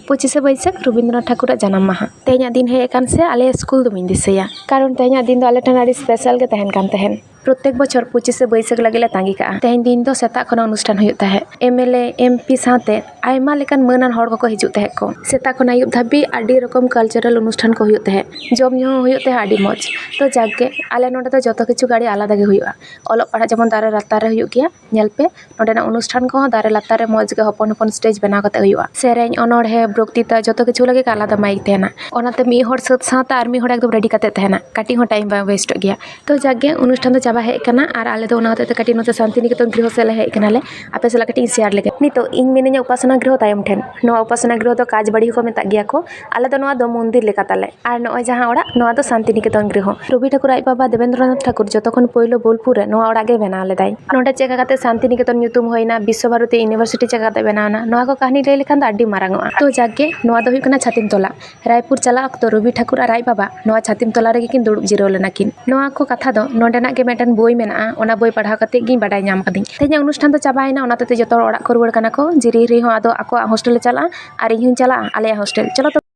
25 बैसाख रवींद्रनाथ ठाकुर जन्म माहा तेहना दिन हेज अकान से आले स्कूल दो मिन दिसैया कारण तेहना दिन दो आले ठन आडी स्पेशल के तहन कान तहन प्रत्येक बछर 25 बैसाख लगे ले तांगी का तेहन दिन दो सेता खन अनुष्ठान हुयुग ताहे एमएलए एमपी साथे आयमा लेकान मानान हर को हिजुग ताहे को सेता खन आयुब धाबी आडी रकम कल्चरल अनुष्ठान को हुयुग ताहे जम न्यू हुयुग ताहे आडी मौज तो जागे आले नोडे तो जतो किछु गाड़ी आलादा गे हुयुगा ओलो पढ़ा जेमन दारे लातार रे हुयुग गया नेल पे नोडेना अनुष्ठान को दारे लातार रे मौज गे हपन हपन स्टेज बनाव कते हुयुगा सेरेñ अनोढ़े ब्रक्तिता जतो किछु लगे आलादा माइक तेहना ओनाते मी हर सत साथ आर मी हर एकदम रेडी कते तेहना काटी हो टाइम बा वेस्ट गया तो जागे अनुष्ठान तो चाबा हेज कना आर आले दो ओनाते काटी नोते शांतिनिकेतन गृह से हेज कनाले आपे सला काटी शेयर लेगे नितो इन मिनेኛ उपासना गृह तायम ठेन नोआ उपासना गृह तो काज बाड़ी को मेता गया को आले दो नोआ दो मंदिर लेका ताले आर नोआ जहां ओड़ा नोआ दो शांतिनिकेतन गृह रवि ठाकुर आई बाबा देवेंद्रनाथ ठाकुर जतखन पहिलो बोलपुर रे नोआ ओड़ा गे बनाव लेदाय नोडे चेका काते शांतिनिकेतन ᱧᱩᱛᱩᱢ होइना विश्व भारती यूनिवर्सिटी चेका काते बनावना नोआ को कहानी लay लेखान तो आडी मारांगोआ तो जागे नोआ दो हुयुग कना छातिम तोला रायपुर चला अक्तो रवि ठाकुर आर आई बाबा नोआ छातिम तोला रे किन दुड़ुब जिराव लेना किन नोआ को कथा दो नोडेना गे मेटन बोई मेना ओना बोई पढ़ाव कते गी बाडाय नाम कदिन तेहना अनुष्ठान तो चाबायना ओनाते जतो ओड़ा को रुवाड़ कना को जिरी रि हो आदो आको हॉस्टल ले चला आर इन हुन चला आले हॉस्टल चलो तो